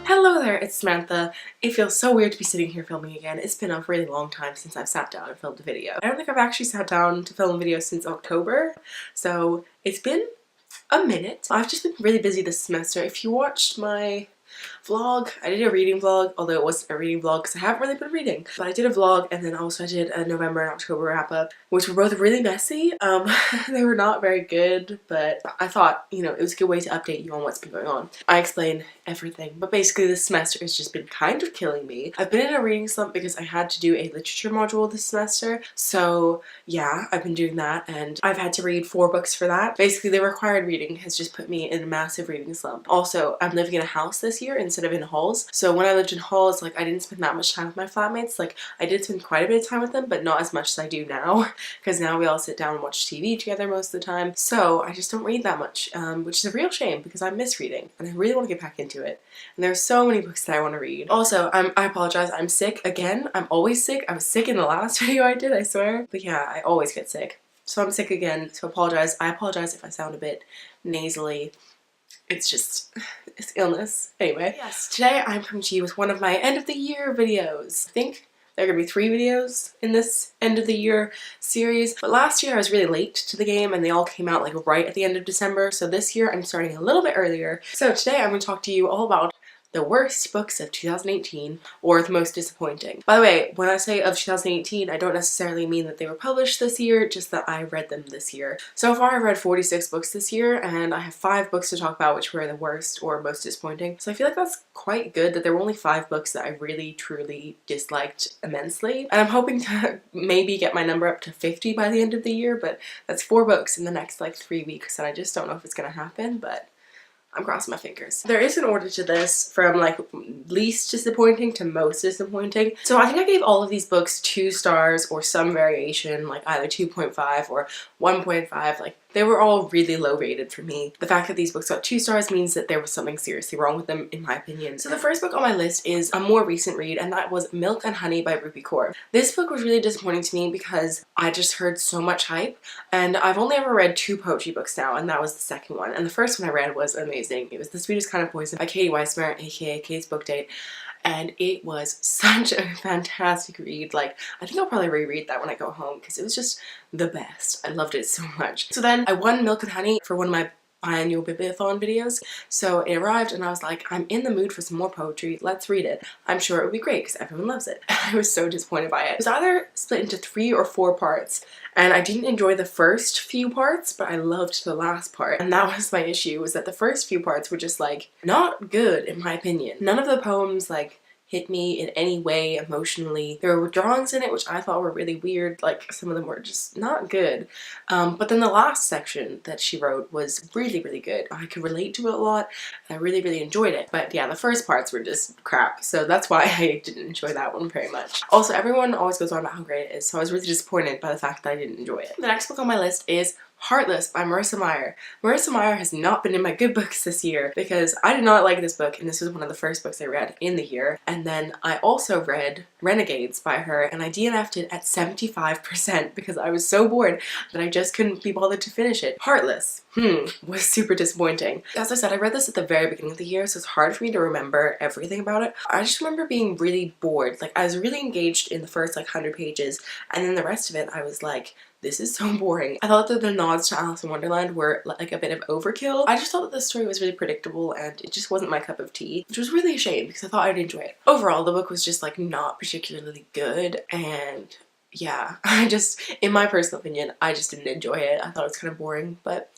Hello there, it's Samantha. It feels so weird to be sitting here filming again. It's been a really long time since I've sat down and filmed a video. I don't think I've actually sat down to film a video since October, so it's been a minute. I've just been really busy this semester. If you watched my vlog, I did a reading vlog, although it wasn't a reading vlog because I haven't really been reading. But I did a vlog, and then also I did a November and October wrap up, which were both really messy. They were not very good, but I thought, you know, it was a good way to update you on what's been going on. I explain everything, but basically this semester has just been kind of killing me. I've been in a reading slump because I had to do a literature module this semester, so yeah, I've been doing that, and I've had to read 4 books for that. Basically, the required reading has just put me in a massive reading slump. Also, I'm living in a house this year instead of in halls, so when I lived in halls, like, I didn't spend that much time with my flatmates. Like, I did spend quite a bit of time with them, but not as much as I do now, because now we all sit down and watch TV together most of the time, so I just don't read that much, which is a real shame because I miss reading and I really want to get back into it. And there's so many books that I want to read. Also, I apologize, I'm sick again. I'm always sick. I was sick in the last video I did, I swear. But yeah, I always get sick. So I'm sick again, so apologize. I apologize if I sound a bit nasally. It's just, it's illness. Anyway, yes, today I'm coming to you with one of my end of the year videos. I think there are gonna be 3 videos in this end of the year series, but last year I was really late to the game and they all came out like right at the end of December, so this year I'm starting a little bit earlier. So today I'm going to talk to you all about the worst books of 2018 or the most disappointing. By the way, when I say of 2018, I don't necessarily mean that they were published this year, just that I read them this year. So far I've read 46 books this year, and I have 5 books to talk about which were the worst or most disappointing. So I feel like that's quite good that there were only 5 books that I really truly disliked immensely. And I'm hoping to maybe get my number up to 50 by the end of the year, but that's 4 books in the next like 3 weeks, and I just don't know if it's gonna happen, but I'm crossing my fingers. There is an order to this from like least disappointing to most disappointing. So I think I gave all of these books 2 stars or some variation, like either 2.5 or 1.5. Like, they were all really low rated for me. The fact that these books got 2 stars means that there was something seriously wrong with them, in my opinion. So the first book on my list is a more recent read, and that was Milk and Honey by Rupi Kaur. This book was really disappointing to me because I just heard so much hype, and I've only ever read 2 poetry books now, and that was the second one. And the first one I read was amazing. It was The Sweetest Kind of Poison by Katie Weismer, aka Kate's Book Date. And it was such a fantastic read. Like, I think I'll probably reread that when I go home because it was just the best. I loved it so much. So then I won Milk and Honey for one of my biannual Bibliothon videos. So it arrived and I was like, I'm in the mood for some more poetry. Let's read it. I'm sure it would be great because everyone loves it. I was so disappointed by it. It was either split into 3 or 4 parts. And I didn't enjoy the first few parts, but I loved the last part. And that was my issue, was that the first few parts were just like not good in my opinion. None of the poems like hit me in any way emotionally. There were drawings in it which I thought were really weird, like some of them were just not good. But then the last section that she wrote was really, really good. I could relate to it a lot, and I really, really enjoyed it. But yeah, the first parts were just crap, so that's why I didn't enjoy that one very much. Also, everyone always goes on about how great it is, so I was really disappointed by the fact that I didn't enjoy it. The next book on my list is Heartless by Marissa Meyer. Marissa Meyer has not been in my good books this year because I did not like this book, and this was one of the first books I read in the year. And then I also read Renegades by her, and I DNF'd it at 75% because I was so bored that I just couldn't be bothered to finish it. Heartless was super disappointing. As I said, I read this at the very beginning of the year, so it's hard for me to remember everything about it. I just remember being really bored. Like, I was really engaged in the first like 100 pages, and then the rest of it I was like, this is so boring. I thought that the nods to Alice in Wonderland were like a bit of overkill. I just thought that the story was really predictable and it just wasn't my cup of tea, which was really a shame because I thought I'd enjoy it. Overall, the book was just like not particularly good, and yeah, in my personal opinion, I just didn't enjoy it. I thought it was kind of boring, but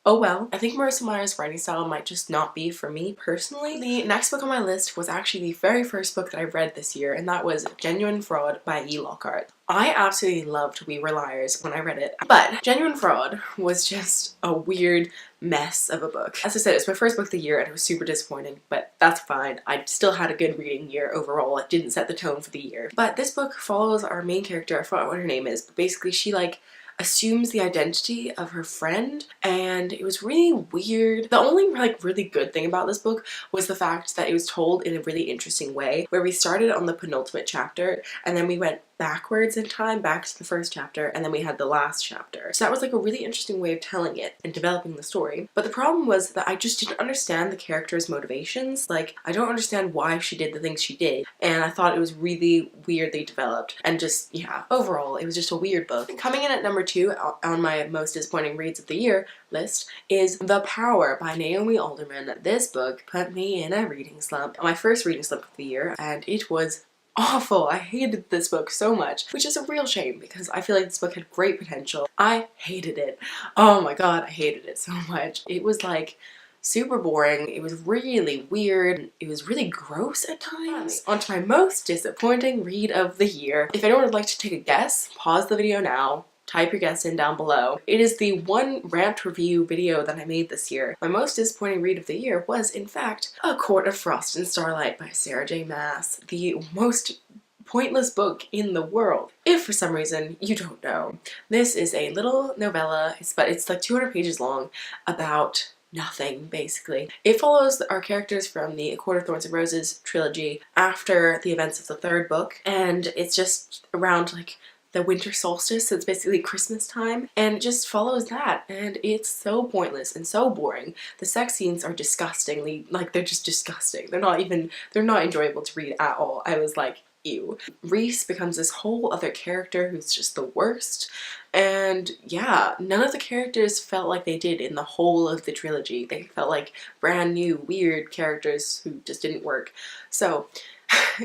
oh well. I think Marissa Meyer's writing style might just not be for me personally. The next book on my list was actually the very first book that I read this year, and that was Genuine Fraud by E. Lockhart. I absolutely loved We Were Liars when I read it, but Genuine Fraud was just a weird mess of a book. As I said, it was my first book of the year and it was super disappointing, but that's fine. I still had a good reading year overall. It didn't set the tone for the year. But this book follows our main character. I forgot what her name is, but basically she like assumes the identity of her friend, and it was really weird. The only like really good thing about this book was the fact that it was told in a really interesting way, where we started on the penultimate chapter and then we went backwards in time, back to the first chapter, and then we had the last chapter. So that was like a really interesting way of telling it and developing the story. But the problem was that I just didn't understand the character's motivations. Like, I don't understand why she did the things she did, and I thought it was really weirdly developed, and just, yeah, overall, it was just a weird book. Coming in at number 2 on my most disappointing reads of the year list is The Power by Naomi Alderman. This book put me in a reading slump. My first reading slump of the year, and it was awful. I hated this book so much, which is a real shame because I feel like this book had great potential. I hated it. Oh my god, I hated it so much. It was like super boring. It was really weird. It was really gross at times. On to my most disappointing read of the year. If anyone would like to take a guess, pause the video now. Type your guess in down below. It is the one rant review video that I made this year. My most disappointing read of the year was, in fact, A Court of Frost and Starlight by Sarah J. Maas. The most pointless book in the world, if for some reason you don't know. This is a little novella, but it's like 200 pages long, about nothing, basically. It follows our characters from the A Court of Thorns and Roses trilogy after the events of the 3rd book, and it's just around like the winter solstice, so it's basically Christmas time, and it just follows that, and it's so pointless and so boring. The sex scenes are disgustingly, like, they're just disgusting. They're not enjoyable to read at all. I was like, ew. Reese becomes this whole other character who's just the worst, and yeah, none of the characters felt like they did in the whole of the trilogy. They felt like brand new, weird characters who just didn't work. So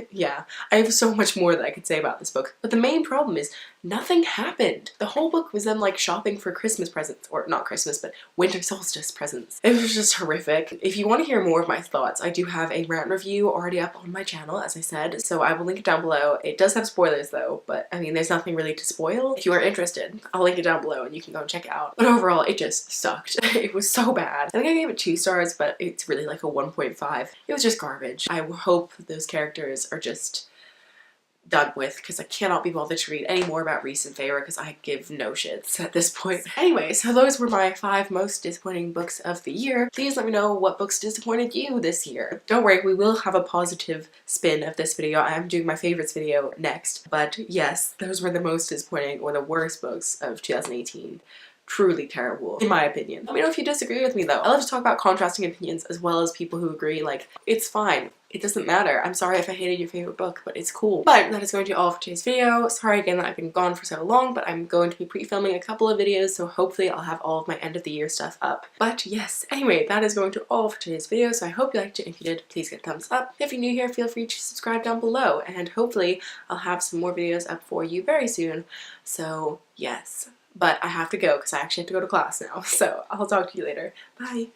yeah, I have so much more that I could say about this book, but the main problem is nothing happened. The whole book was them like shopping for Christmas presents, or not Christmas, but winter solstice presents. It was just horrific. If you want to hear more of my thoughts, I do have a rant review already up on my channel, as I said, so I will link it down below. It does have spoilers though, but I mean, there's nothing really to spoil. If you are interested, I'll link it down below and you can go and check it out. But overall, it just sucked. It was so bad. I think I gave it 2 stars, but it's really like a 1.5. It was just garbage. I hope those characters are just done with, because I cannot be bothered to read any more about Reese and Feyre because I give no shits at this point. Anyway, so those were my 5 most disappointing books of the year. Please let me know what books disappointed you this year. Don't worry, we will have a positive spin of this video. I am doing my favorites video next, but yes, those were the most disappointing or the worst books of 2018. Truly terrible, in my opinion. Let me know if you disagree with me though. I love to talk about contrasting opinions as well as people who agree. Like, it's fine. It doesn't matter. I'm sorry if I hated your favorite book, but it's cool. But that is going to be all for today's video. Sorry again that I've been gone for so long, but I'm going to be pre-filming a couple of videos, so hopefully I'll have all of my end of the year stuff up. But yes, anyway, that is going to all for today's video, so I hope you liked it. If you did, please get a thumbs up. If you're new here, feel free to subscribe down below, and hopefully I'll have some more videos up for you very soon. So yes. But I have to go because I actually have to go to class now. So I'll talk to you later. Bye.